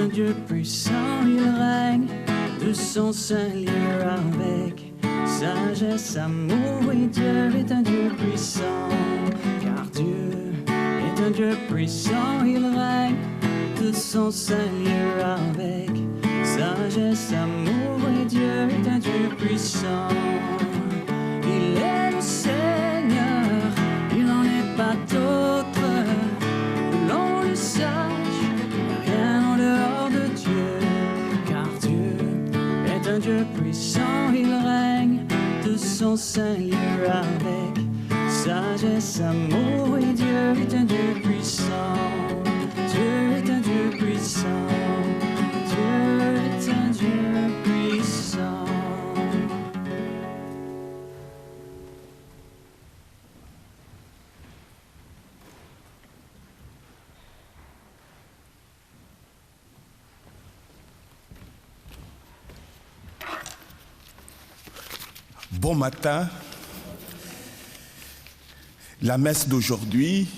un Dieu puissant, il règne de son sein lieu avec sagesse, amour, et Dieu est un Dieu puissant, car Dieu est un Dieu puissant, il règne de son sein lieu avec sagesse, amour, et Dieu est un Dieu puissant. Il est le Seigneur, il n'en est pas d'autre, l'on le sache, rien en dehors de Dieu, car Dieu est un Dieu puissant, il règne de son sein lieu avec sagesse, amour, et Dieu est un Dieu puissant, Dieu est un Dieu puissant, Dieu est un Dieu puissant. Bon matin. La messe d'aujourd'hui,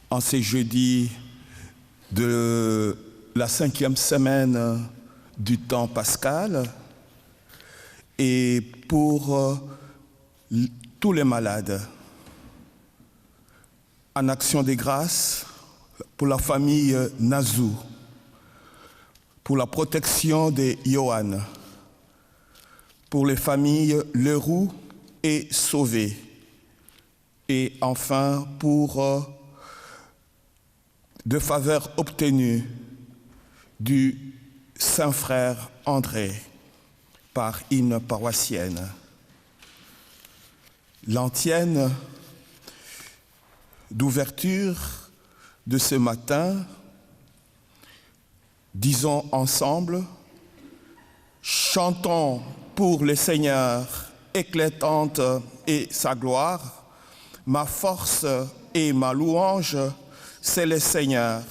en ce jeudi de la 5e semaine du temps pascal, est pour tous les malades. En action des grâces, pour la famille Nazou, pour la protection de Johan, pour les familles Leroux et Sauvé, et enfin pour de faveurs obtenues du Saint-Frère André par une paroissienne. L'antienne d'ouverture de ce matin, disons ensemble, chantons pour le Seigneur éclatante et sa gloire. Ma force et ma louange, c'est le Seigneur.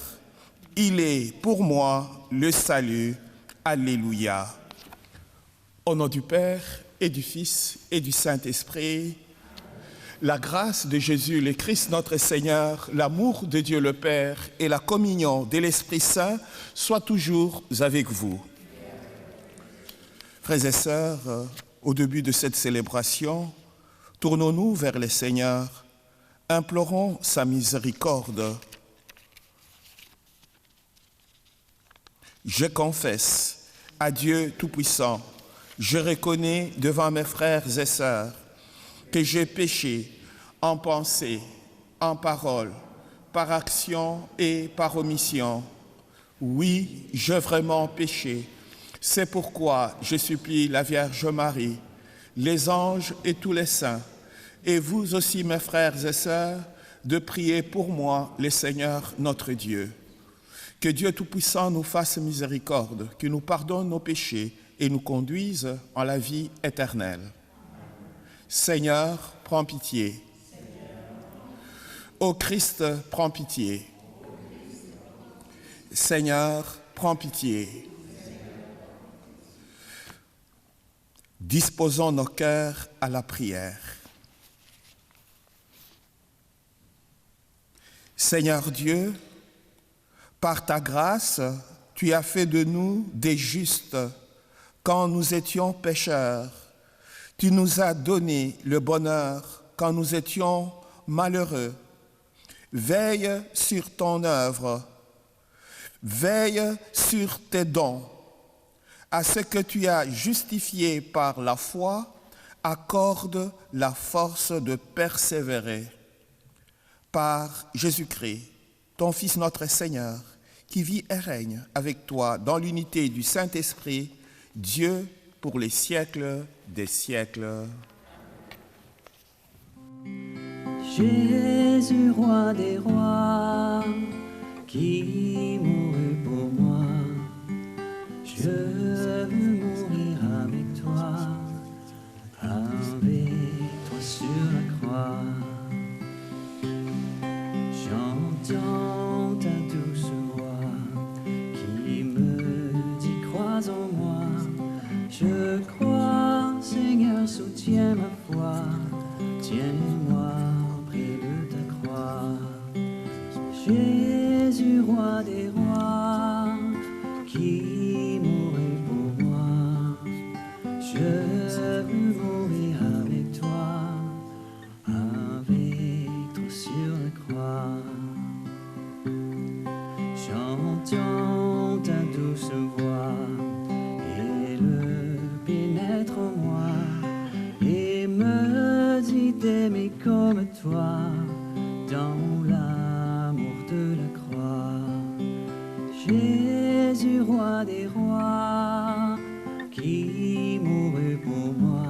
Il est pour moi le salut. Alléluia. Au nom du Père et du Fils et du Saint-Esprit, la grâce de Jésus le Christ notre Seigneur, l'amour de Dieu le Père et la communion de l'Esprit Saint soient toujours avec vous. Frères et sœurs, au début de cette célébration, tournons-nous vers le Seigneur, implorons sa miséricorde. Je confesse à Dieu Tout-Puissant, je reconnais devant mes frères et sœurs que j'ai péché en pensée, en parole, par action et par omission. Oui, j'ai vraiment péché. C'est pourquoi je supplie la Vierge Marie, les anges et tous les saints, et vous aussi, mes frères et sœurs, de prier pour moi, le Seigneur notre Dieu. Que Dieu Tout-Puissant nous fasse miséricorde, qu'il nous pardonne nos péchés et nous conduise en la vie éternelle. Seigneur, prends pitié. Ô Christ, prends pitié. Seigneur, prends pitié. Disposons nos cœurs à la prière. Seigneur Dieu, par ta grâce, tu as fait de nous des justes quand nous étions pécheurs. Tu nous as donné le bonheur quand nous étions malheureux. Veille sur ton œuvre, veille sur tes dons. À ce que tu as justifié par la foi, accorde la force de persévérer. Par Jésus-Christ, ton Fils notre Seigneur, qui vit et règne avec toi dans l'unité du Saint-Esprit, Dieu pour les siècles des siècles. Jésus, roi des rois, qui mourut pour moi, je veux mourir avec toi sur la croix. J'entends ta douce voix qui me dit crois en moi. Je crois, Seigneur, soutiens ma foi, tiens-moi près de ta croix. Jésus, roi des rois, qui mourut pour moi. Je veux mourir avec toi sur la croix. Chantons ta douce voix et le pénètre en moi et me dit d'aimer comme toi dans l'amour de la croix. Jésus, roi des rois, qui mourut pour moi,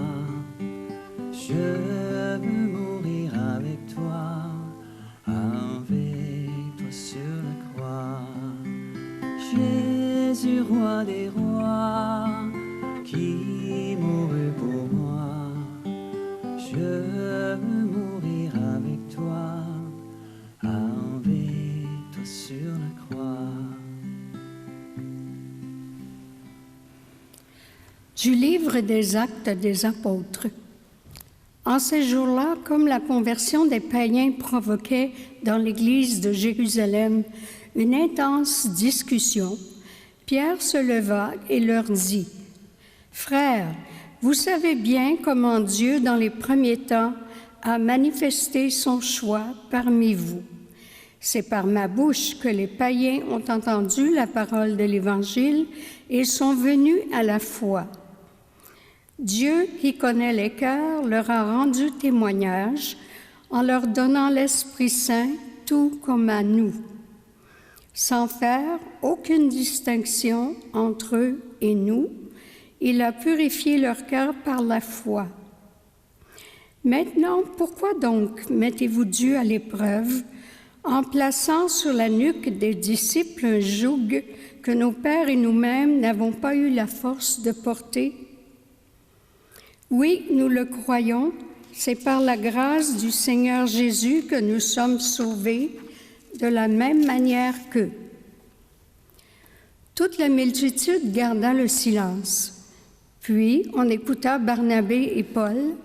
je veux mourir avec toi sur la croix. Jésus, roi des rois, qui mourut pour moi, je veux mourir avec toi sur la croix. Du livre des Actes des Apôtres. En ces jours-là, comme la conversion des païens provoquait dans l'église de Jérusalem une intense discussion, Pierre se leva et leur dit : « Frères, vous savez bien comment Dieu, dans les premiers temps, a manifesté son choix parmi vous. C'est par ma bouche que les païens ont entendu la parole de l'Évangile et sont venus à la foi. Dieu, qui connaît les cœurs, leur a rendu témoignage en leur donnant l'Esprit Saint, tout comme à nous, sans faire aucune distinction entre eux et nous. Il a purifié leur cœur par la foi. Maintenant, pourquoi donc mettez-vous Dieu à l'épreuve en plaçant sur la nuque des disciples un joug que nos pères et nous-mêmes n'avons pas eu la force de porter? Oui, nous le croyons, c'est par la grâce du Seigneur Jésus que nous sommes sauvés de la même manière qu'eux. » Toute la multitude garda le silence. Puis on écouta Barnabé et Paul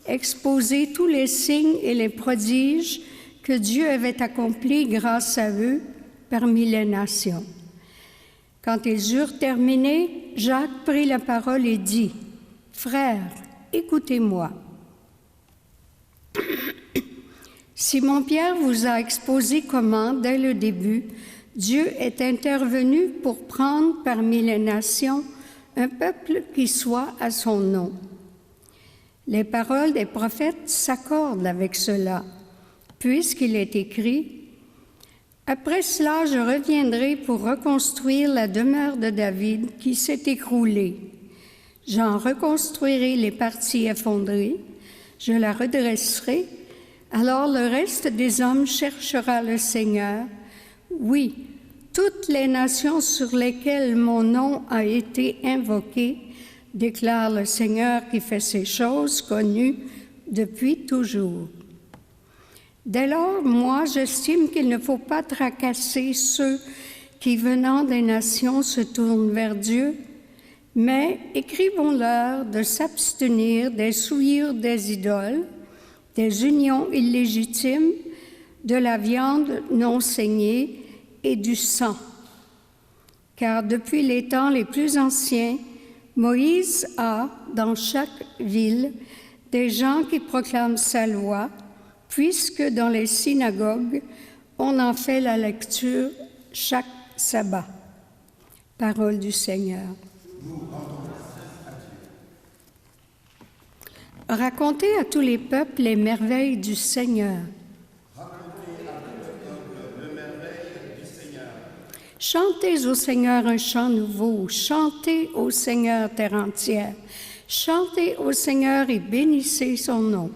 exposer tous les signes et les prodiges que Dieu avait accomplis grâce à eux parmi les nations. Quand ils eurent terminé, Jacques prit la parole et dit : « Frères, écoutez-moi. Simon-Pierre vous a exposé comment, dès le début, Dieu est intervenu pour prendre parmi les nations un peuple qui soit à son nom. Les paroles des prophètes s'accordent avec cela, puisqu'il est écrit : « Après cela, je reviendrai pour reconstruire la demeure de David qui s'est écroulée. J'en reconstruirai les parties effondrées, je la redresserai, alors le reste des hommes cherchera le Seigneur. Oui, toutes les nations sur lesquelles mon nom a été invoqué, déclare le Seigneur qui fait ces choses connues depuis toujours. Dès lors, moi, j'estime qu'il ne faut pas tracasser ceux qui, venant des nations, se tournent vers Dieu, mais écrivons-leur de s'abstenir des souillures des idoles, des unions illégitimes, de la viande non saignée et du sang. Car depuis les temps les plus anciens, Moïse a, dans chaque ville, des gens qui proclament sa loi, puisque dans les synagogues, on en fait la lecture chaque sabbat. » Parole du Seigneur. Racontez à tous les peuples les merveilles du Seigneur. Chantez au Seigneur un chant nouveau, chantez au Seigneur terre entière, chantez au Seigneur et bénissez son nom.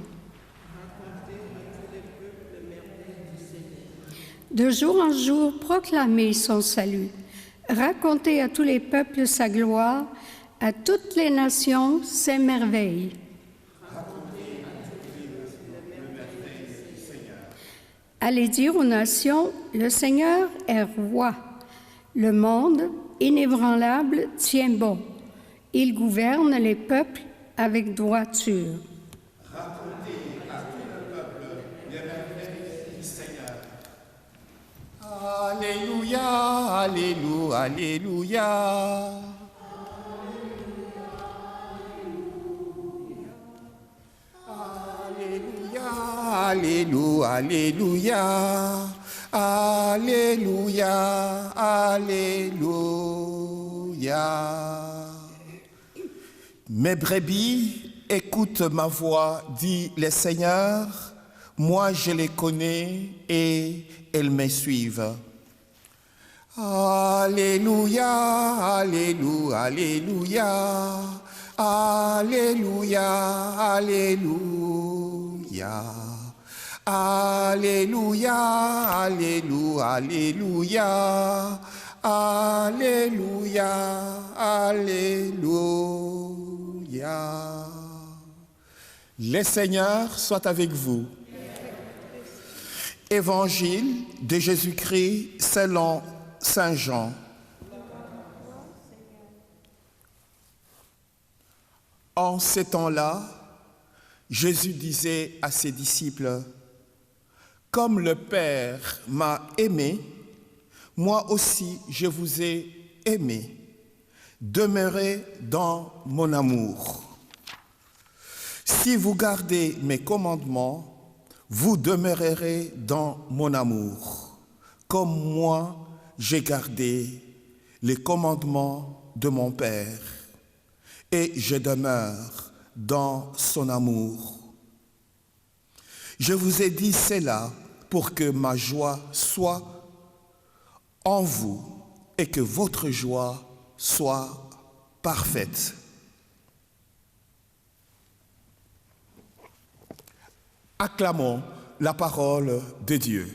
De jour en jour, proclamez son salut. Racontez à tous les peuples sa gloire, à toutes les nations ses merveilles. Allez dire aux nations, le Seigneur est roi. Le monde, inébranlable, tient bon. Il gouverne les peuples avec droiture. Racontez à tout le peuple les merveilles du Seigneur. Alléluia. Alléluia, Alléluia, Alléluia. Alléluia, Alléluia, Alléluia, Alléluia. Mes brebis écoutent ma voix, dit le Seigneur. Moi je les connais et elles me suivent. Alléluia, Alléluia, Alléluia, Alléluia, Alléluia. Alléluia, Alléluia, Alléluia, Alléluia, Alléluia. Le Seigneur soit avec vous. Évangile de Jésus-Christ selon Saint Jean. En ces temps-là, Jésus disait à ses disciples: « Comme le Père m'a aimé, moi aussi je vous ai aimé. Demeurez dans mon amour. Si vous gardez mes commandements, vous demeurerez dans mon amour, comme moi j'ai gardé les commandements de mon Père, et je demeure dans son amour. Je vous ai dit cela pour que ma joie soit en vous et que votre joie soit parfaite. » Acclamons la parole de Dieu.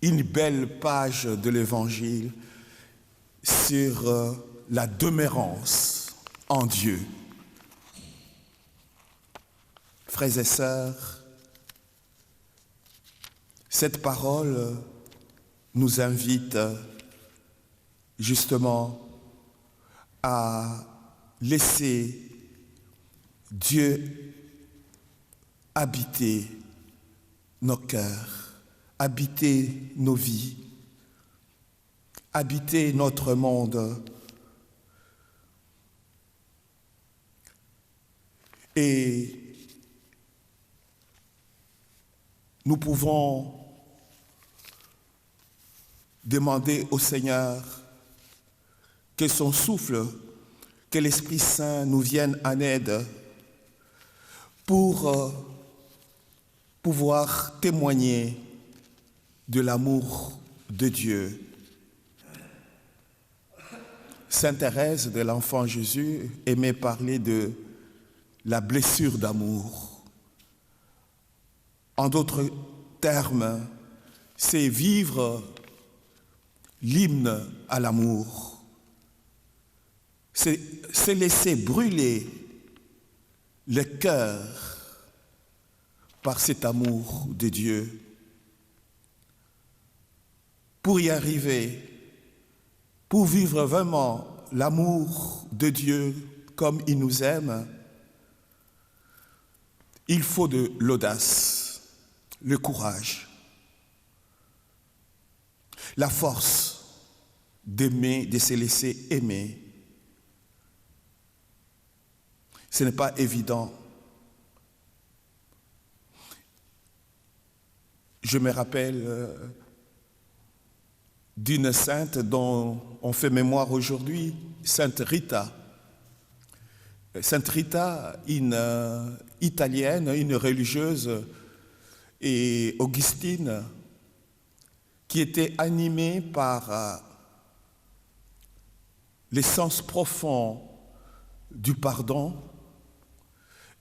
Une belle page de l'Évangile sur la demeurance en Dieu. Frères et sœurs, cette parole nous invite justement à laisser Dieu habiter nos cœurs, habiter nos vies, habiter notre monde. Et nous pouvons demander au Seigneur que son souffle, que l'Esprit Saint nous vienne en aide pour pouvoir témoigner de l'amour de Dieu. Sainte Thérèse de l'Enfant Jésus aimait parler de la blessure d'amour. En d'autres termes, c'est vivre l'hymne à l'amour. C'est se laisser brûler le cœur par cet amour de Dieu. Pour y arriver, pour vivre vraiment l'amour de Dieu comme il nous aime, il faut de l'audace, le courage, la force d'aimer, de se laisser aimer. Ce n'est pas évident. Je me rappelle d'une sainte dont on fait mémoire aujourd'hui, Sainte Rita. Sainte Rita, une italienne, une religieuse et augustine, qui était animée par l'essence profonde du pardon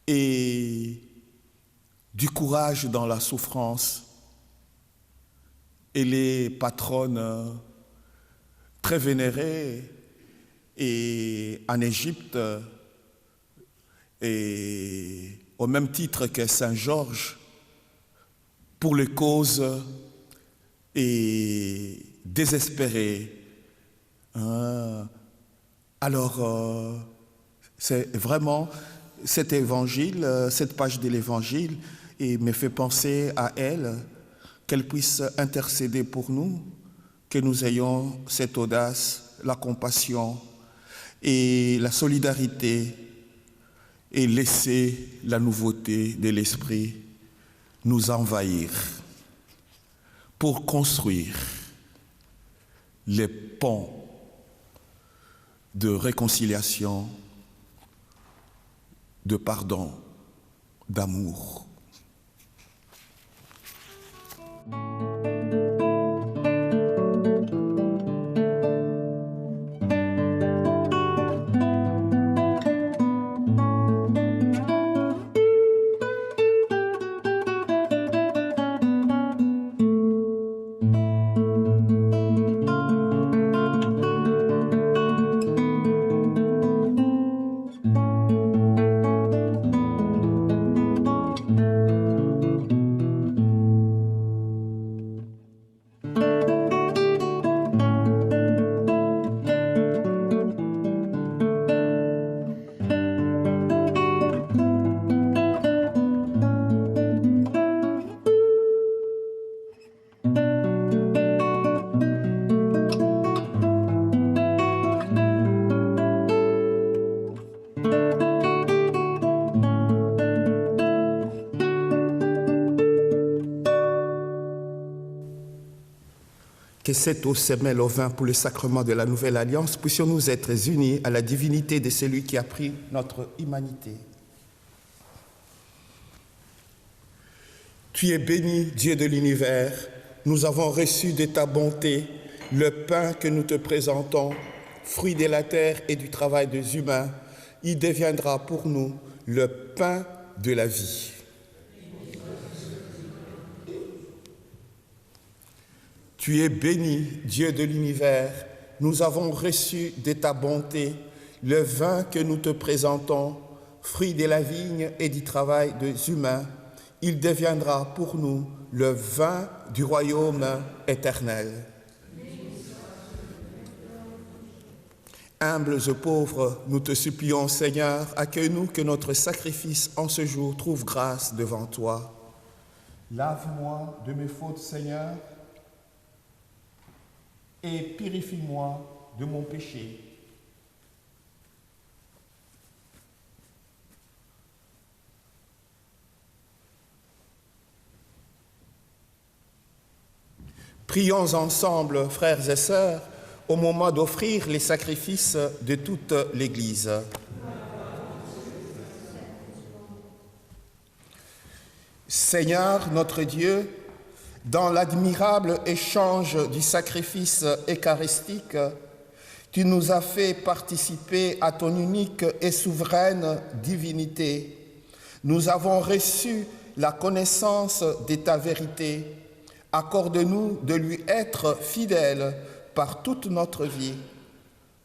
et du courage dans la souffrance. Elle est patronne très vénérée et en Égypte, et au même titre que Saint Georges, pour les causes et désespérées. Alors, c'est vraiment cet évangile, cette page de l'évangile, et me fait penser à elle, qu'elle puisse intercéder pour nous, que nous ayons cette audace, la compassion et la solidarité, et laisser la nouveauté de l'esprit nous envahir pour construire les ponts de réconciliation, de pardon, d'amour. Que cette eau se mêle au vin pour le sacrement de la nouvelle alliance, puissions-nous être unis à la divinité de celui qui a pris notre humanité. Tu es béni, Dieu de l'univers, nous avons reçu de ta bonté le pain que nous te présentons, fruit de la terre et du travail des humains. Il deviendra pour nous le pain de la vie. Tu es béni, Dieu de l'univers, nous avons reçu de ta bonté le vin que nous te présentons, fruit de la vigne et du travail des humains. Il deviendra pour nous le vin du royaume éternel. Humbles et pauvres, nous te supplions, Seigneur, accueille-nous que notre sacrifice en ce jour trouve grâce devant toi. Lave-moi de mes fautes, Seigneur, et purifie-moi de mon péché. Prions ensemble, frères et sœurs, au moment d'offrir les sacrifices de toute l'Église. Seigneur notre Dieu, dans l'admirable échange du sacrifice eucharistique, tu nous as fait participer à ton unique et souveraine divinité. Nous avons reçu la connaissance de ta vérité. Accorde-nous de lui être fidèles par toute notre vie,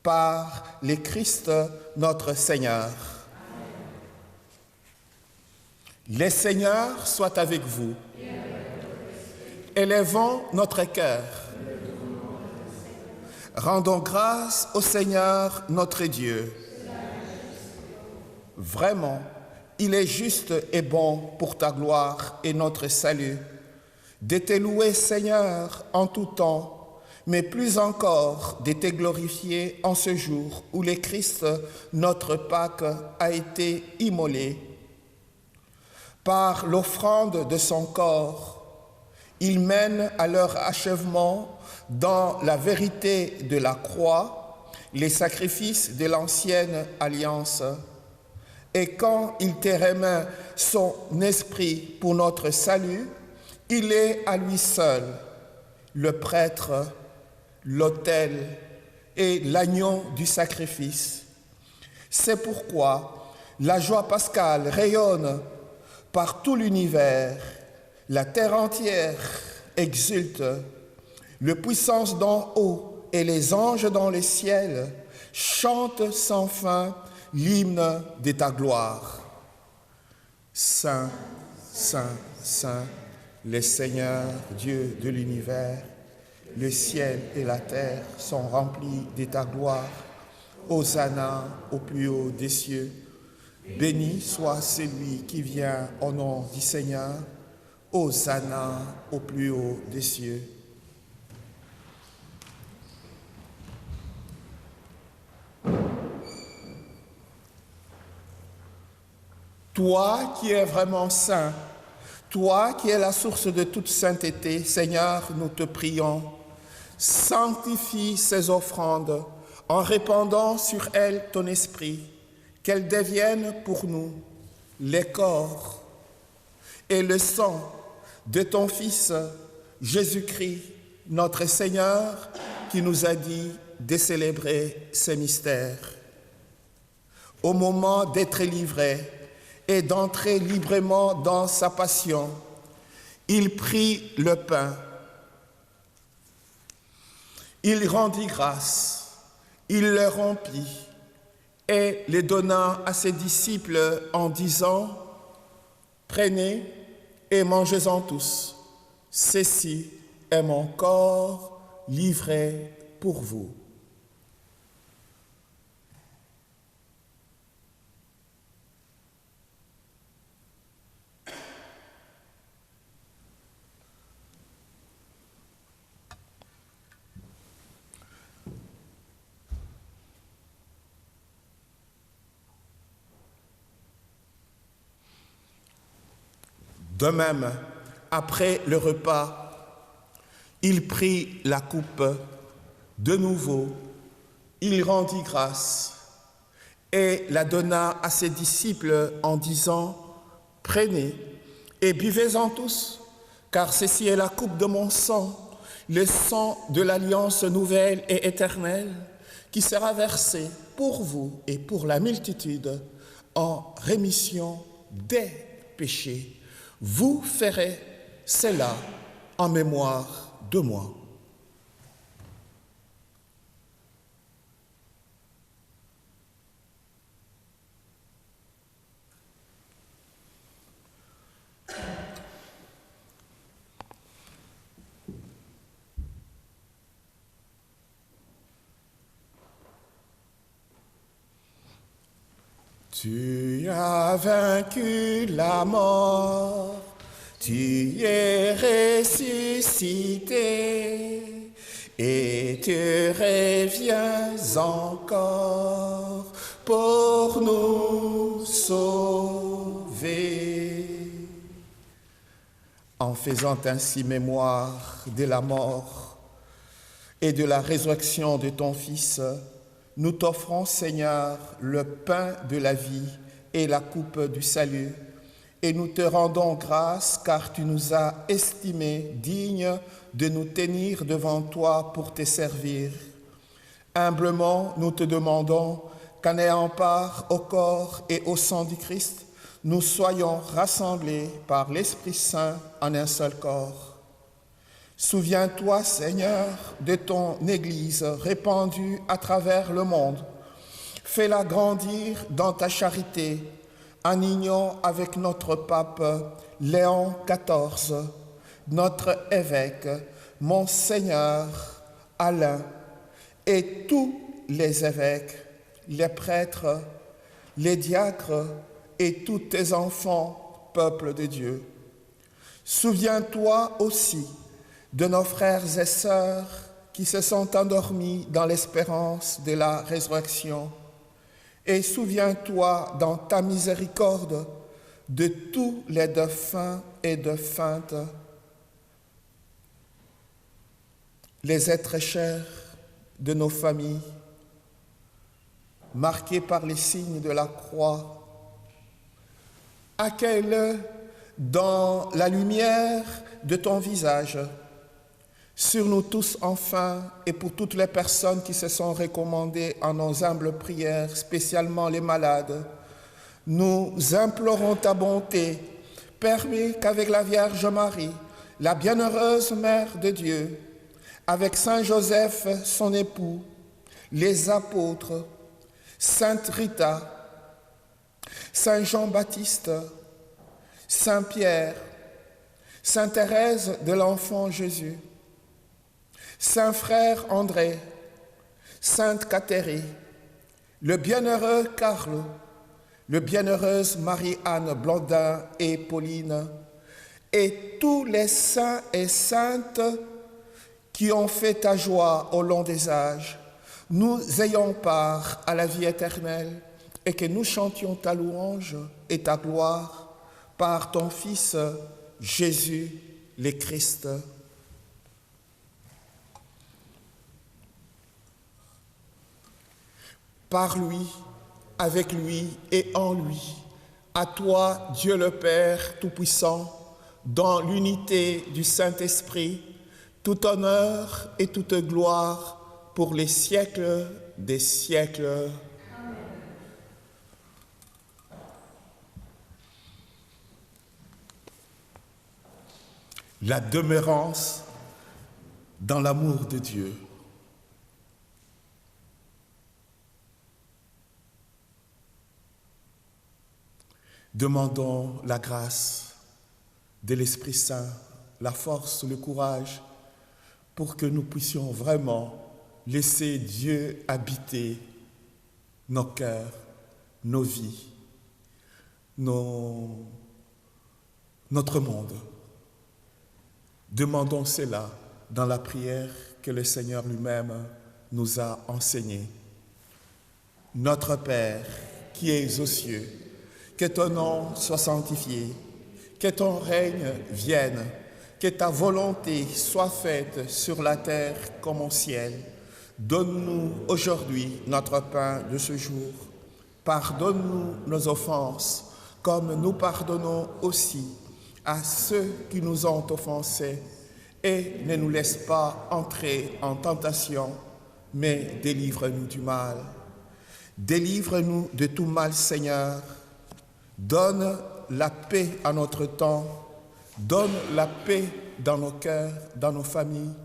par le Christ notre Seigneur. Le Seigneur soit avec vous. Élevons notre cœur. Rendons grâce au Seigneur notre Dieu. Vraiment, il est juste et bon pour ta gloire et notre salut de te louer, Seigneur, en tout temps, mais plus encore de te glorifier en ce jour où le Christ, notre Pâque, a été immolé. Par l'offrande de son corps, il mène à leur achèvement dans la vérité de la croix les sacrifices de l'ancienne alliance. Et quand il te remet son esprit pour notre salut, il est à lui seul le prêtre, l'autel et l'agneau du sacrifice. C'est pourquoi la joie pascale rayonne par tout l'univers. La terre entière exulte, les puissances d'en haut et les anges dans le ciel chantent sans fin l'hymne de ta gloire. Saint, Saint, Saint, le Seigneur, Dieu de l'univers, le ciel et la terre sont remplis de ta gloire. Hosanna au plus haut des cieux. Béni soit celui qui vient au nom du Seigneur. Hosanna au plus haut des cieux. Toi qui es vraiment saint, toi qui es la source de toute sainteté, Seigneur, nous te prions, sanctifie ces offrandes en répandant sur elles ton esprit, qu'elles deviennent pour nous les corps et le sang de ton Fils Jésus-Christ, notre Seigneur, qui nous a dit de célébrer ces mystères. Au moment d'être livré et d'entrer librement dans sa passion, il prit le pain, il rendit grâce, il le rompit et le donna à ses disciples en disant « Prenez et mangez-en tous, ceci est mon corps livré pour vous. » De même, après le repas, il prit la coupe. De nouveau, il rendit grâce et la donna à ses disciples en disant « Prenez et buvez-en tous, car ceci est la coupe de mon sang, le sang de l'alliance nouvelle et éternelle, qui sera versé pour vous et pour la multitude en rémission des péchés. Vous ferez cela en mémoire de moi. » Tu as vaincu la mort, tu es ressuscité et tu reviens encore pour nous sauver. En faisant ainsi mémoire de la mort et de la résurrection de ton Fils, nous t'offrons, Seigneur, le pain de la vie et la coupe du salut, et nous te rendons grâce car tu nous as estimés dignes de nous tenir devant toi pour te servir. Humblement, nous te demandons qu'en ayant part au corps et au sang du Christ, nous soyons rassemblés par l'Esprit Saint en un seul corps. Souviens-toi, Seigneur, de ton Église répandue à travers le monde. Fais-la grandir dans ta charité, en union avec notre pape Léon XIV, notre évêque, Monseigneur Alain, et tous les évêques, les prêtres, les diacres et tous tes enfants, peuple de Dieu. Souviens-toi aussi de nos frères et sœurs qui se sont endormis dans l'espérance de la résurrection. Et souviens-toi dans ta miséricorde de tous les défunts et défuntes, les êtres chers de nos familles, marqués par les signes de la croix. Accueille-le dans la lumière de ton visage, sur nous tous enfin, et pour toutes les personnes qui se sont recommandées en nos humbles prières, spécialement les malades, nous implorons ta bonté. Permets qu'avec la Vierge Marie, la bienheureuse Mère de Dieu, avec Saint Joseph, son époux, les apôtres, Sainte Rita, Saint Jean-Baptiste, Saint Pierre, Sainte Thérèse de l'Enfant Jésus, Saint Frère André, Sainte Catherine, le bienheureux Carlo, le bienheureuse Marie-Anne Blondin et Pauline, et tous les saints et saintes qui ont fait ta joie au long des âges, nous ayons part à la vie éternelle et que nous chantions ta louange et ta gloire par ton Fils Jésus le Christ. Par lui, avec lui et en lui, à toi, Dieu le Père Tout-Puissant, dans l'unité du Saint-Esprit, tout honneur et toute gloire pour les siècles des siècles. Amen. La demeurance dans l'amour de Dieu. Demandons la grâce de l'Esprit Saint, la force, le courage, pour que nous puissions vraiment laisser Dieu habiter nos cœurs, nos vies, notre monde. Demandons cela dans la prière que le Seigneur lui-même nous a enseignée. Notre Père, qui es aux cieux, que ton nom soit sanctifié, que ton règne vienne, que ta volonté soit faite sur la terre comme au ciel. Donne-nous aujourd'hui notre pain de ce jour. Pardonne-nous nos offenses, comme nous pardonnons aussi à ceux qui nous ont offensés. Et ne nous laisse pas entrer en tentation, mais délivre-nous du mal. Délivre-nous de tout mal, Seigneur. Donne la paix à notre temps, donne la paix dans nos cœurs, dans nos familles,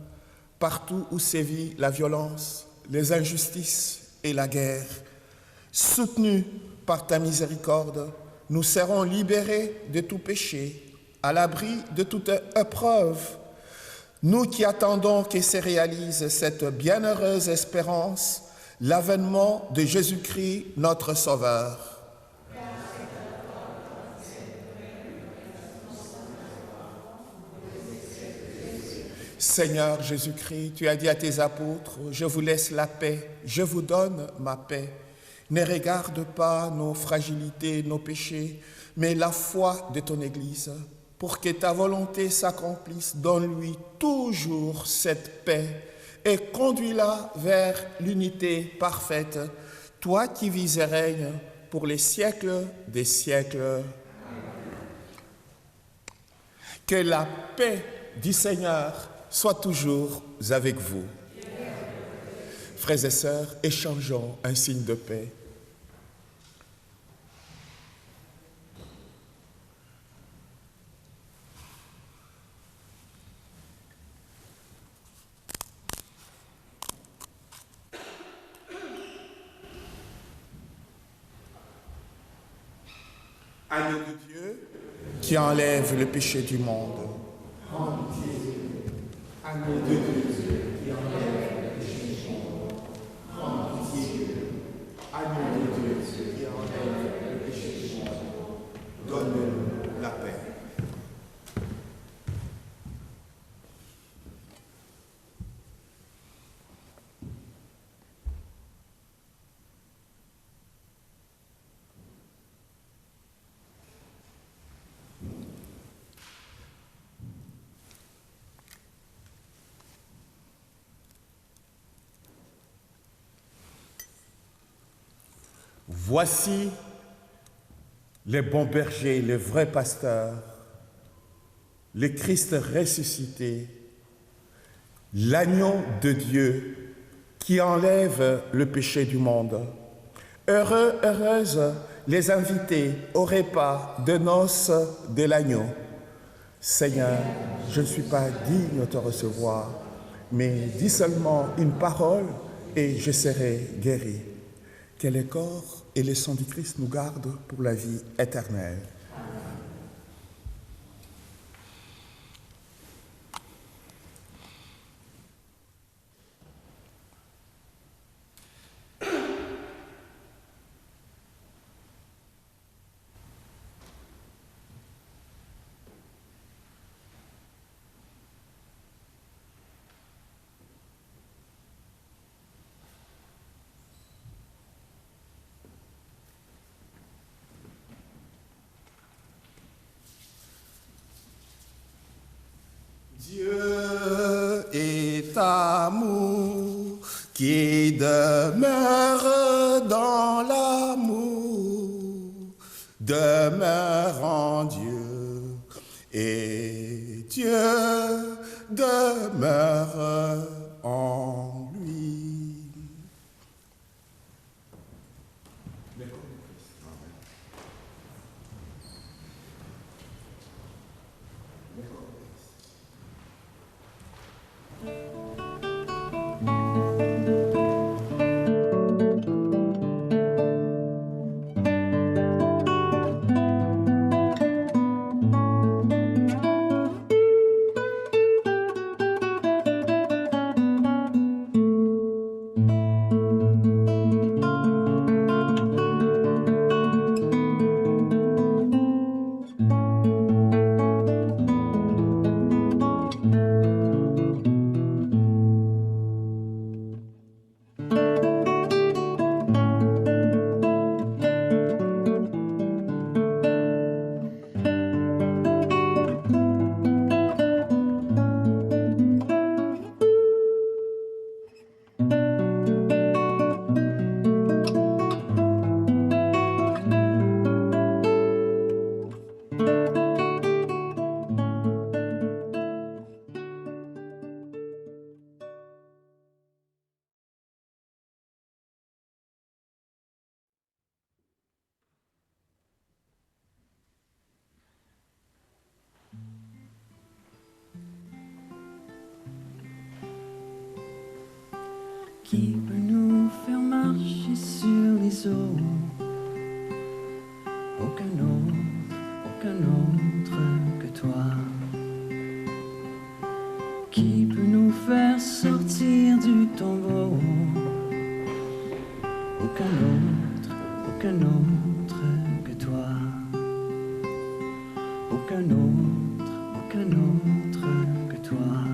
partout où sévit la violence, les injustices et la guerre. Soutenus par ta miséricorde, nous serons libérés de tout péché, à l'abri de toute épreuve. Nous qui attendons que se réalise cette bienheureuse espérance, l'avènement de Jésus-Christ, notre Sauveur. Seigneur Jésus-Christ, tu as dit à tes apôtres, je vous laisse la paix, je vous donne ma paix. Ne regarde pas nos fragilités, nos péchés, mais la foi de ton Église. Pour que ta volonté s'accomplisse, donne-lui toujours cette paix et conduis-la vers l'unité parfaite, toi qui vis et règnes pour les siècles des siècles. Que la paix du Seigneur soit toujours avec vous. Frères et sœurs, échangeons un signe de paix. Agneau de Dieu, qui enlève le péché du monde. Agneau de Dieu, qui enlève le péché du monde. Prends pitié. Agneau de Dieu, qui enlève le péché du monde. Donne-nous la paix. Voici les bons bergers, les vrais pasteurs, le Christ ressuscité, l'agneau de Dieu qui enlève le péché du monde. Heureux, heureuses les invités au repas de noces de l'agneau. Seigneur, je ne suis pas digne de te recevoir, mais dis seulement une parole et je serai guéri. Que le corps et le sang du Christ nous gardent pour la vie éternelle. Dieu est amour qui demeure dans l'amour, demeure en Dieu, et Dieu demeure en lui. Qui peut nous faire marcher sur les eaux? Aucun autre que toi. Qui peut nous faire sortir du tombeau? Aucun autre que toi. Aucun autre que toi.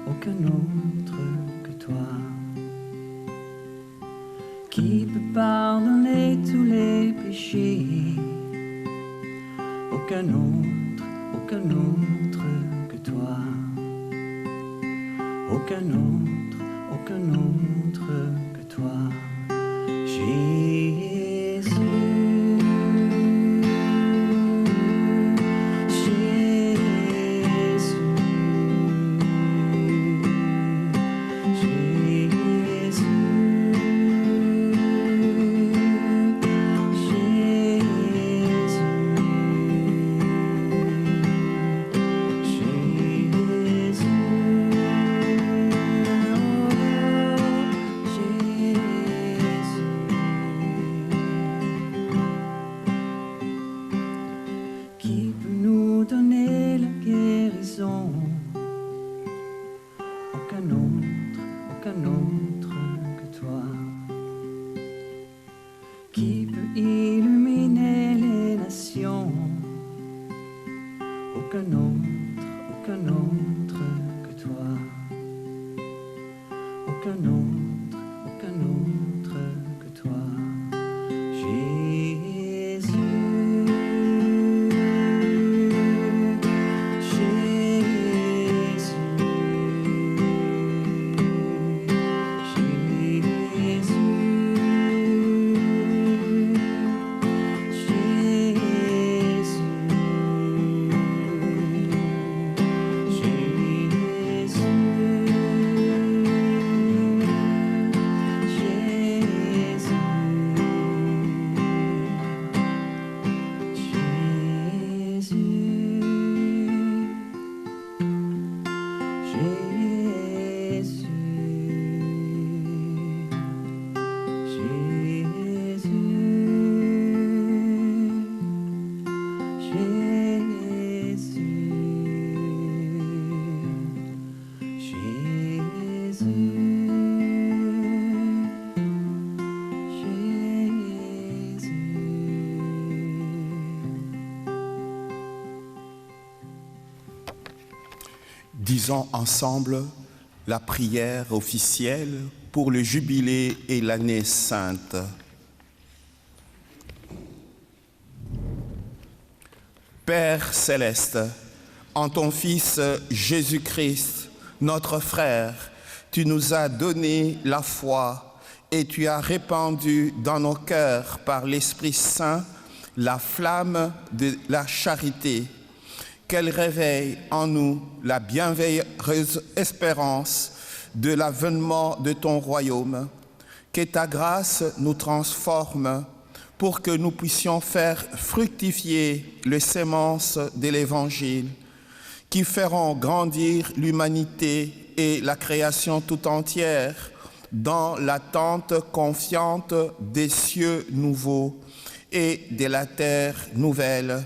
Aucun autre que toi. Qui peut pardonner tous les péchés? Aucun autre que toi. Aucun autre que toi. Qui peut nous donner la guérison? Aucun autre que toi. Qui peut illuminer les nations? Aucun autre que toi. Aucun autre que toi. Disons ensemble la prière officielle pour le jubilé et l'année sainte. Père céleste, en ton Fils Jésus-Christ, notre frère, tu nous as donné la foi et tu as répandu dans nos cœurs par l'Esprit Saint la flamme de la charité. Qu'elle réveille en nous la bienveilleuse espérance de l'avènement de ton royaume. Que ta grâce nous transforme pour que nous puissions faire fructifier les semences de l'Évangile qui feront grandir l'humanité et la création tout entière dans l'attente confiante des cieux nouveaux et de la terre nouvelle,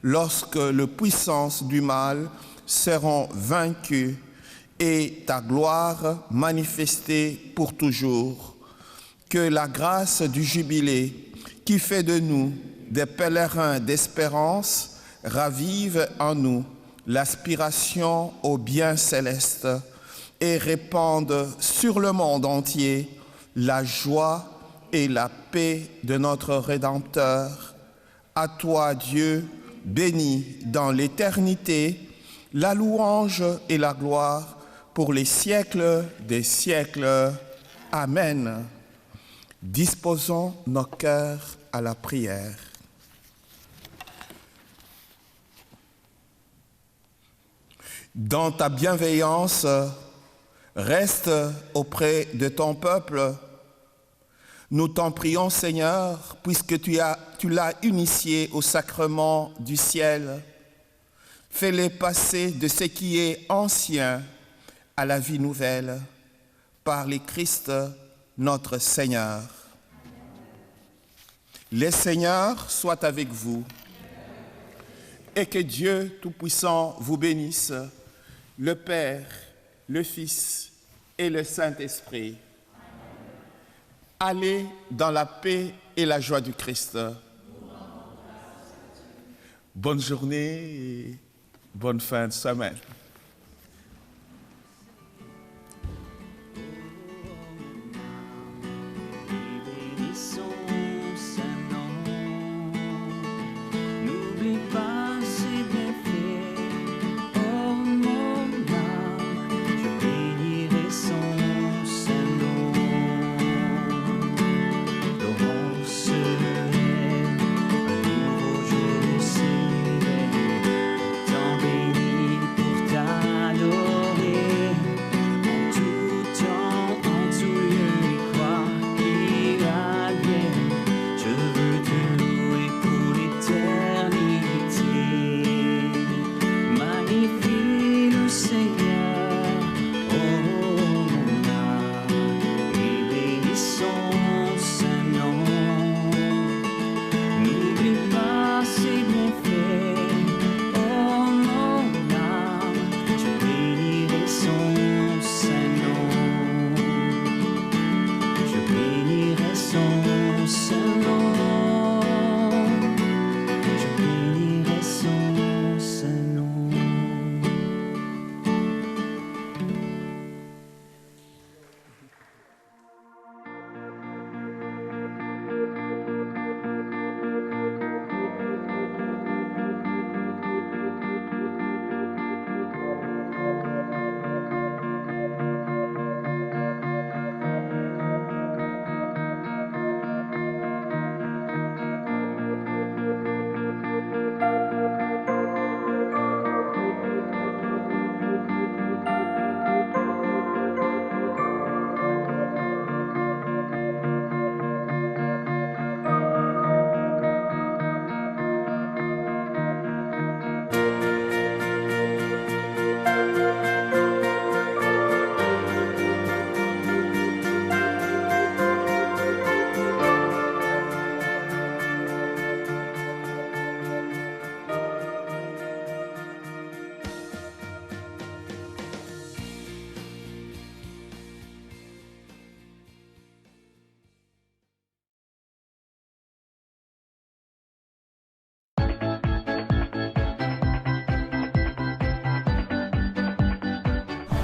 lorsque les puissances du mal seront vaincues et ta gloire manifestée pour toujours. Que la grâce du jubilé qui fait de nous des pèlerins d'espérance ravive en nous l'aspiration au bien céleste et répande sur le monde entier la joie et la paix de notre Rédempteur. À toi, Dieu, béni dans l'éternité, la louange et la gloire pour les siècles des siècles. Amen. Disposons nos cœurs à la prière. Dans ta bienveillance, reste auprès de ton peuple. Nous t'en prions, Seigneur, puisque tu l'as initié au sacrement du ciel. Fais-les passer de ce qui est ancien à la vie nouvelle, par le Christ notre Seigneur. Le Seigneur soit avec vous et que Dieu Tout-Puissant vous bénisse, le Père, le Fils et le Saint-Esprit. Allez dans la paix et la joie du Christ. Bonne journée et bonne fin de semaine. Tant béni pour ta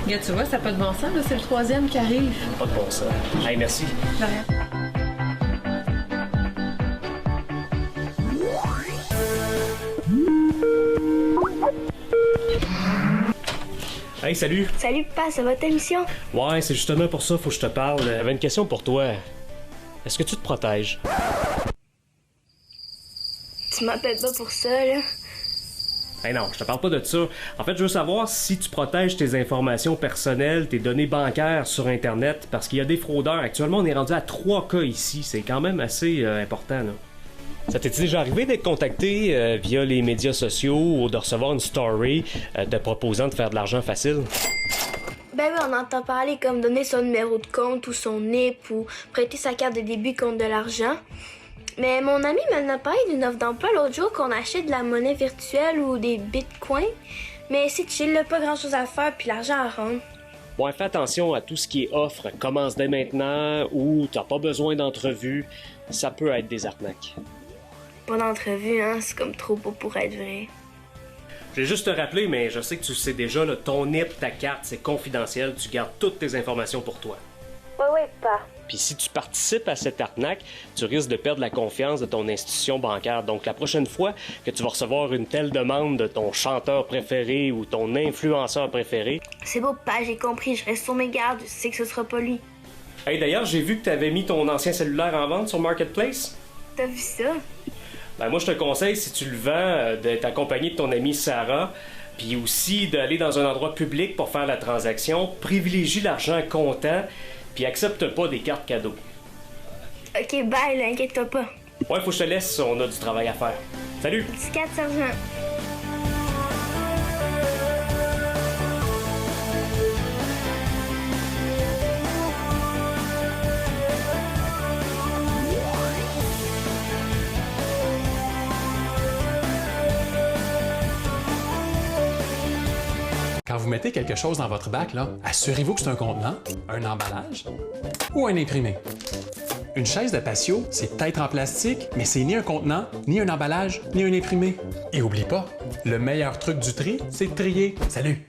Regarde, tu vois, ça n'a pas de bon sens, là. C'est le 3e qui arrive. Pas de bon sens. Hey, merci. De rien. Hey, salut. Salut, papa, ça va ta mission? Ouais, c'est justement pour ça, faut que je te parle. J'avais une question pour toi. Est-ce que tu te protèges? Tu m'appelles pas pour ça, là? Hey non, je te parle pas de ça. En fait, je veux savoir si tu protèges tes informations personnelles, tes données bancaires sur Internet, parce qu'il y a des fraudeurs. Actuellement, on est rendu à 3 cas ici. C'est quand même assez important, là. Ça t'est déjà arrivé d'être contacté via les médias sociaux ou de recevoir une story te proposant de faire de l'argent facile? Ben oui, on entend parler comme donner son numéro de compte ou son NIP ou prêter sa carte de débit contre de l'argent. Mais mon ami m'en a parlé d'une offre d'emploi l'autre jour qu'on achète de la monnaie virtuelle ou des bitcoins. Mais c'est chill, là, pas grand chose à faire puis l'argent à rendre. Bon, fais attention à tout ce qui est offre. Commence dès maintenant ou t'as pas besoin d'entrevue. Ça peut être des arnaques. Pas d'entrevue, hein, c'est comme trop beau pour être vrai. Je vais juste te rappeler, mais je sais que tu le sais déjà, là, ton NIP, ta carte, c'est confidentiel. Tu gardes toutes tes informations pour toi. Ouais, pas. Puis si tu participes à cette arnaque, tu risques de perdre la confiance de ton institution bancaire. Donc la prochaine fois que tu vas recevoir une telle demande de ton chanteur préféré ou ton influenceur préféré... C'est beau, papa, j'ai compris, je reste sur mes gardes, je sais que ce sera pas lui. Hey, d'ailleurs, j'ai vu que tu avais mis ton ancien cellulaire en vente sur Marketplace. T'as vu ça? Ben moi, je te conseille, si tu le vends, d'être accompagné de ton amie Sarah, puis aussi d'aller dans un endroit public pour faire la transaction. Privilégie l'argent comptant, puis accepte pas des cartes cadeaux. Ok, bye, là, inquiète-toi pas. Ouais, faut que je te laisse, on a du travail à faire. Salut! Petit 4, sergent. Quand vous mettez quelque chose dans votre bac, là, assurez-vous que c'est un contenant, un emballage ou un imprimé. Une chaise de patio, c'est peut-être en plastique, mais c'est ni un contenant, ni un emballage, ni un imprimé. Et oublie pas, le meilleur truc du tri, c'est de trier. Salut!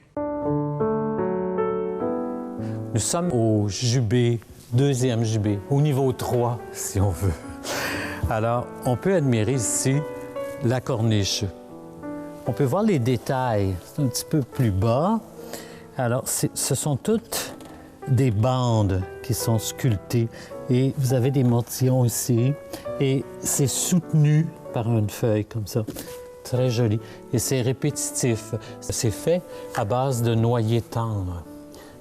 Nous sommes au Jubé, 2e Jubé, au niveau 3, si on veut. Alors, on peut admirer ici la corniche. On peut voir les détails, c'est un petit peu plus bas. Alors, ce sont toutes des bandes qui sont sculptées et vous avez des mortillons ici et c'est soutenu par une feuille comme ça. Très joli. Et c'est répétitif. C'est fait à base de noyer tendre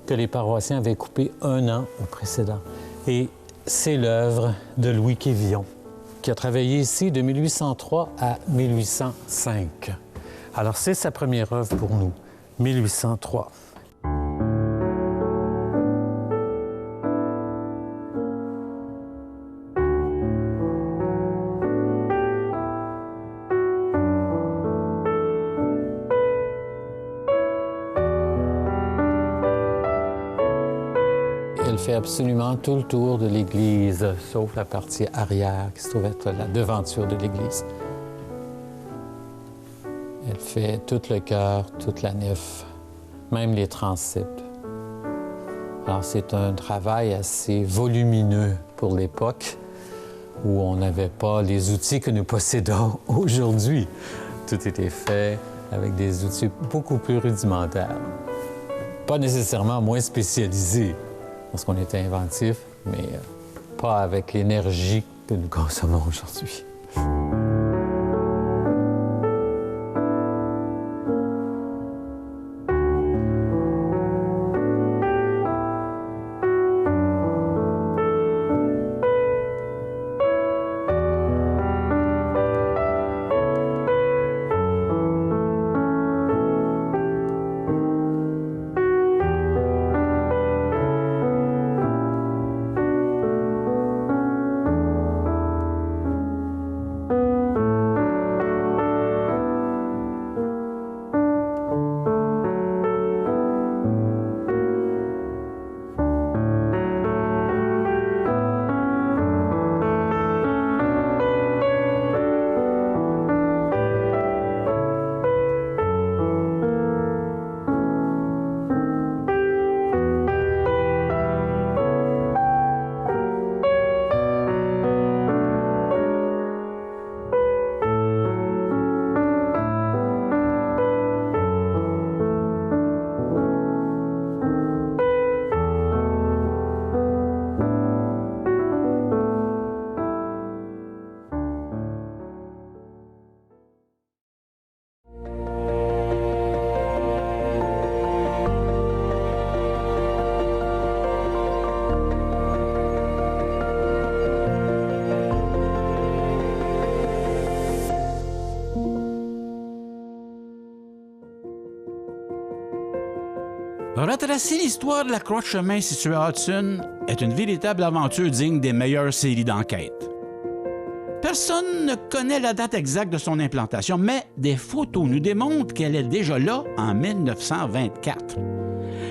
que les paroissiens avaient coupé 1 an au précédent. Et c'est l'œuvre de Louis Quévillon, qui a travaillé ici de 1803 à 1805. Alors, c'est sa première œuvre pour nous, 1803. Elle fait absolument tout le tour de l'église, sauf la partie arrière, qui se trouve être la devanture de l'église. Elle fait tout le chœur, toute la nef, même les transepts. Alors, c'est un travail assez volumineux pour l'époque où on n'avait pas les outils que nous possédons aujourd'hui. Tout était fait avec des outils beaucoup plus rudimentaires. Pas nécessairement moins spécialisés, parce qu'on était inventif, mais pas avec l'énergie que nous consommons aujourd'hui. Retracer l'histoire de la croix de chemin située à Hudson est une véritable aventure digne des meilleures séries d'enquête. Personne ne connaît la date exacte de son implantation, mais des photos nous démontrent qu'elle est déjà là en 1924.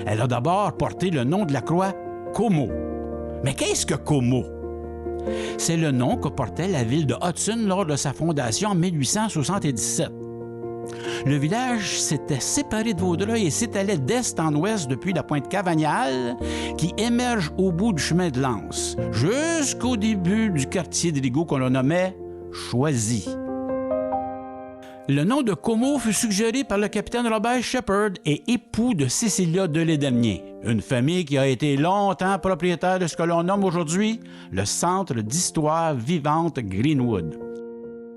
Elle a d'abord porté le nom de la croix Como. Mais qu'est-ce que Como? C'est le nom que portait la ville de Hudson lors de sa fondation en 1877. Le village s'était séparé de Vaudreuil et s'étalait d'est en ouest depuis la pointe Cavagnal, qui émerge au bout du chemin de l'Anse, jusqu'au début du quartier de Rigaud qu'on le nommait Choisy. Le nom de Como fut suggéré par le capitaine Robert Shepherd et époux de Cécilia Delédernier, une famille qui a été longtemps propriétaire de ce que l'on nomme aujourd'hui le Centre d'histoire vivante Greenwood.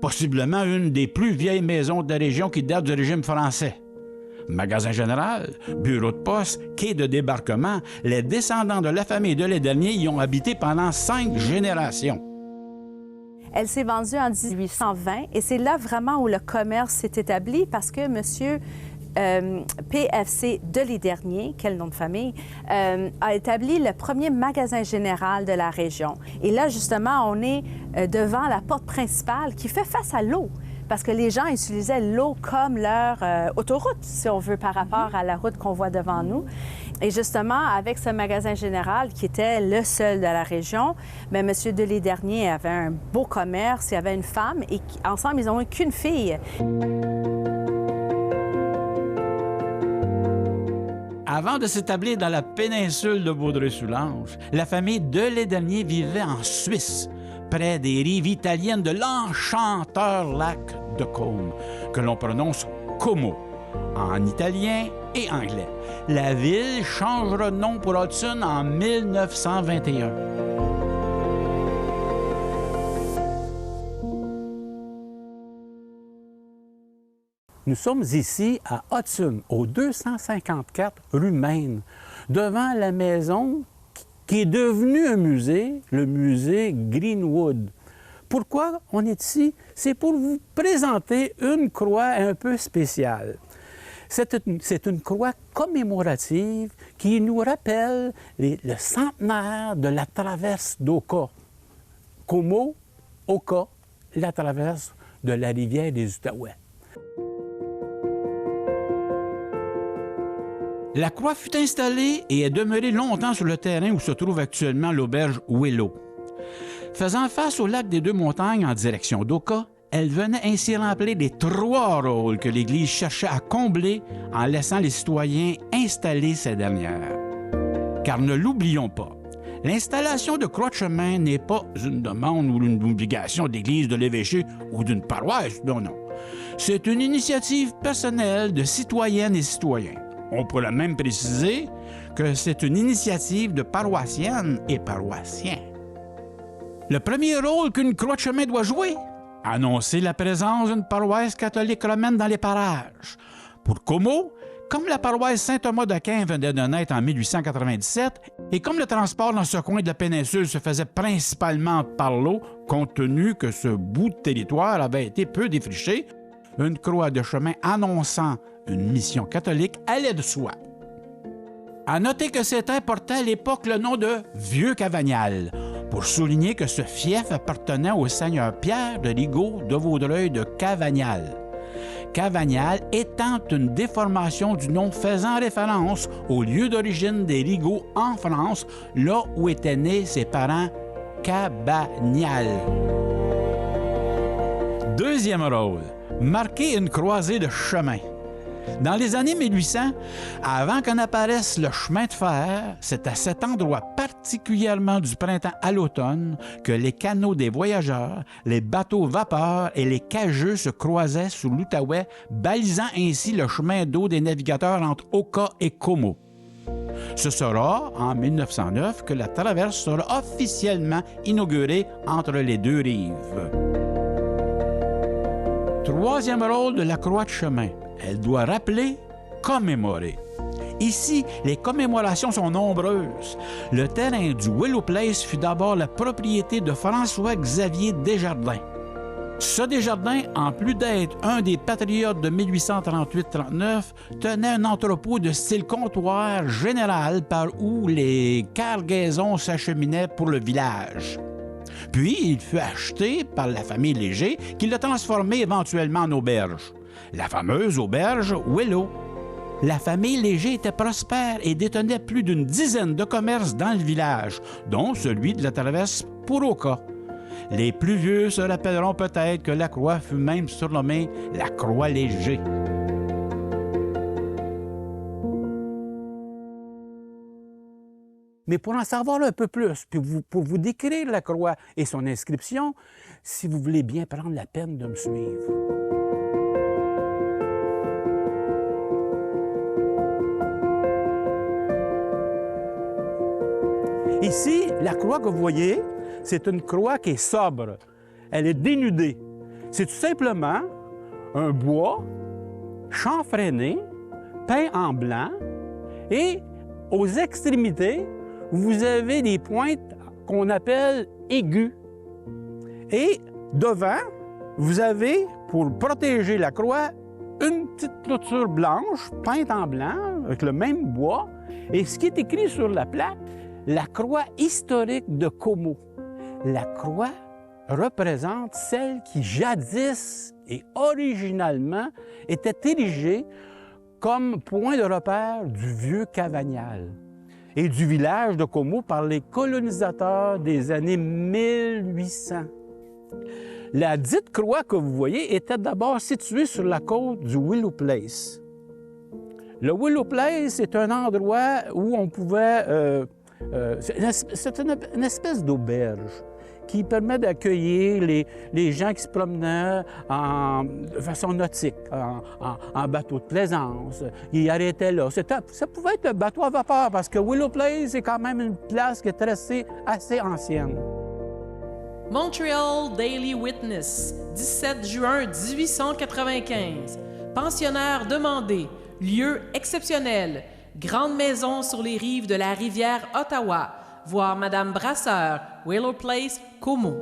Possiblement une des plus vieilles maisons de la région qui date du régime français. Magasin général, bureau de poste, quai de débarquement, les descendants de la famille de Delédernier y ont habité pendant 5 générations. Elle s'est vendue en 1820 et c'est là vraiment où le commerce s'est établi parce que M. PFC Delédernier, quel nom de famille, a établi le premier magasin général de la région. Et là, justement, on est devant la porte principale qui fait face à l'eau, parce que les gens utilisaient l'eau comme leur autoroute, si on veut, par rapport à la route qu'on voit devant nous. Et justement, avec ce magasin général, qui était le seul de la région, bien, M. Delédernier avait un beau commerce, il avait une femme, et ensemble, ils n'ont eu qu'une fille. Avant de s'établir dans la péninsule de Vaudreuil-Soulanges, la famille Delédernier vivait en Suisse, près des rives italiennes de l'enchanteur lac de Como, que l'on prononce Como, en italien et anglais. La ville changera de nom pour Hudson en 1921. Nous sommes ici à Hudson, au 254 rue Maine, devant la maison qui est devenue un musée, le musée Greenwood. Pourquoi on est ici? C'est pour vous présenter une croix un peu spéciale. C'est une croix commémorative qui nous rappelle le centenaire de la traverse d'Oka. Como, Oka, la traverse de la rivière des Outaouais. La croix fut installée et est demeurée longtemps sur le terrain où se trouve actuellement l'auberge Willow. Faisant face au lac des Deux-Montagnes en direction d'Oka, elle venait ainsi remplir les 3 rôles que l'Église cherchait à combler en laissant les citoyens installer ces dernières. Car ne l'oublions pas, l'installation de croix de chemin n'est pas une demande ou une obligation d'Église, de l'évêché ou d'une paroisse, non. C'est une initiative personnelle de citoyennes et citoyens. On pourrait même préciser que c'est une initiative de paroissiennes et paroissiens. Le premier rôle qu'une croix de chemin doit jouer, annoncer la présence d'une paroisse catholique romaine dans les parages. Pour Como, comme la paroisse Saint-Thomas d'Aquin venait de naître en 1897, et comme le transport dans ce coin de la péninsule se faisait principalement par l'eau, compte tenu que ce bout de territoire avait été peu défriché, une croix de chemin annonçant une mission catholique allait de soi. À noter que ces terres portaient à l'époque le nom de Vieux-Cavagnal, pour souligner que ce fief appartenait au seigneur Pierre de Rigaud de Vaudreuil de Cavagnal. Cavagnal étant une déformation du nom faisant référence au lieu d'origine des Rigaud en France, là où étaient nés ses parents Cabagnal. Deuxième rôle, marquer une croisée de chemin. Dans les années 1800, avant qu'en apparaisse le chemin de fer, c'est à cet endroit particulièrement du printemps à l'automne que les canaux des voyageurs, les bateaux vapeurs et les cageux se croisaient sous l'Outaouais, balisant ainsi le chemin d'eau des navigateurs entre Oka et Como. Ce sera en 1909 que la traverse sera officiellement inaugurée entre les deux rives. Troisième rôle de la croix de chemin. Elle doit rappeler, commémorer. Ici, les commémorations sont nombreuses. Le terrain du Willow Place fut d'abord la propriété de François-Xavier Desjardins. Ce Desjardins, en plus d'être un des patriotes de 1838-39, tenait un entrepôt de style comptoir général par où les cargaisons s'acheminaient pour le village. Puis, il fut acheté par la famille Léger, qui l'a transformé éventuellement en auberge. La fameuse auberge Willow. La famille Léger était prospère et détenait plus d'une dizaine de commerces dans le village, dont celui de la traverse Puroka. Les plus vieux se rappelleront peut-être que la croix fut même surnommée la Croix Léger. Mais pour en savoir un peu plus, puis pour vous décrire la croix et son inscription, si vous voulez bien prendre la peine de me suivre. Ici, la croix que vous voyez, c'est une croix qui est sobre. Elle est dénudée. C'est tout simplement un bois chanfreiné, peint en blanc, et aux extrémités, vous avez des pointes qu'on appelle aiguës. Et devant, vous avez, pour protéger la croix, une petite clôture blanche, peinte en blanc, avec le même bois. Et ce qui est écrit sur la plaque, la croix historique de Como. La croix représente celle qui jadis et originalement était érigée comme point de repère du vieux Cavagnal et du village de Como par les colonisateurs des années 1800. La dite croix que vous voyez était d'abord située sur la côte du Willow Place. Le Willow Place est un endroit où on pouvait... c'est une espèce d'auberge qui permet d'accueillir les gens qui se promenaient de façon nautique, en bateau de plaisance. Ils arrêtaient là. Ça pouvait être un bateau à vapeur parce que Willow Place est quand même une place qui est assez ancienne. Montreal Daily Witness, 17 juin 1895. Pensionnaire demandé. Lieu exceptionnel. Grande maison sur les rives de la rivière Ottawa. Voir Madame Brasseur, Willow Place, Como.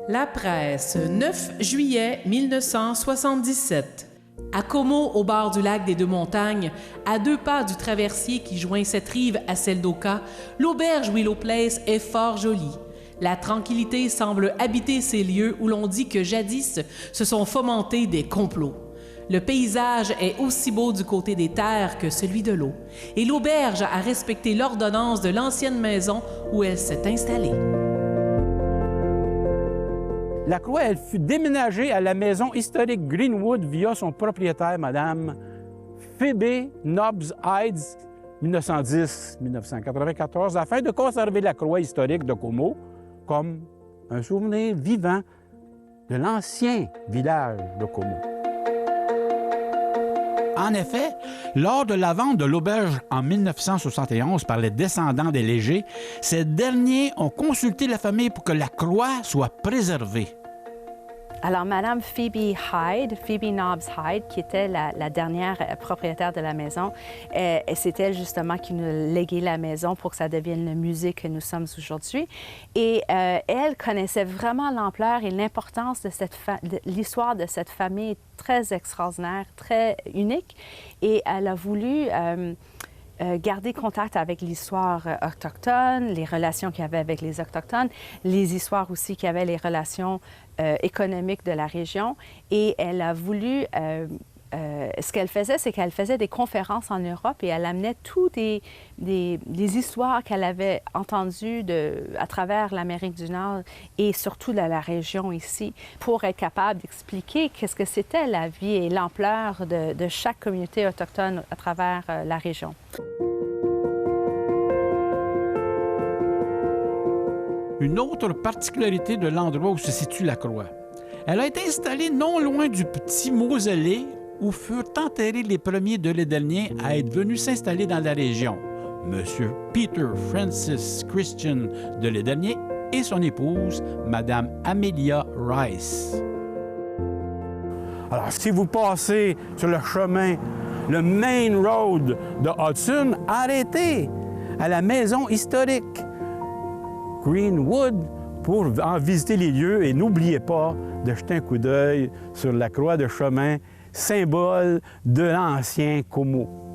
La presse, 9 juillet 1977. À Como, au bord du lac des Deux-Montagnes, à 2 pas du traversier qui joint cette rive à celle d'Oka, l'auberge Willow Place est fort jolie. La tranquillité semble habiter ces lieux où l'on dit que jadis se sont fomentés des complots. Le paysage est aussi beau du côté des terres que celui de l'eau, et l'auberge a respecté l'ordonnance de l'ancienne maison où elle s'est installée. La croix, elle fut déménagée à la maison historique Greenwood via son propriétaire, Mme Phoebe Nobbs Hyde, 1910-1994, afin de conserver la croix historique de Como comme un souvenir vivant de l'ancien village de Como. En effet, lors de la vente de l'auberge en 1971 par les descendants des Légers, ces derniers ont consulté la famille pour que la croix soit préservée. Alors, Madame Phoebe Nobbs Hyde, qui était la dernière propriétaire de la maison, c'est elle justement qui nous léguait la maison pour que ça devienne le musée que nous sommes aujourd'hui. Et elle connaissait vraiment l'ampleur et l'importance de l'histoire de cette famille très extraordinaire, très unique. Et elle a voulu garder contact avec l'histoire autochtone, les relations qu'il y avait avec les Autochtones, les histoires aussi qu'il y avait, les relations économiques de la région. Et elle a voulu... ce qu'elle faisait, c'est qu'elle faisait des conférences en Europe et elle amenait toutes des histoires qu'elle avait entendues à travers l'Amérique du Nord et surtout de la région ici pour être capable d'expliquer qu'est-ce que c'était la vie et l'ampleur de chaque communauté autochtone à travers la région. Une autre particularité de l'endroit où se situe la croix. Elle a été installée non loin du petit mausolée où furent enterrés les premiers de Lédelniens à être venus s'installer dans la région, M. Peter Francis Christian de Lédelnier et son épouse, Mme Amelia Rice. Alors, si vous passez sur le chemin, le Main Road de Hudson, arrêtez à la maison historique Greenwood pour en visiter les lieux et n'oubliez pas de jeter un coup d'œil sur la croix de chemin, symbole de l'ancien Como.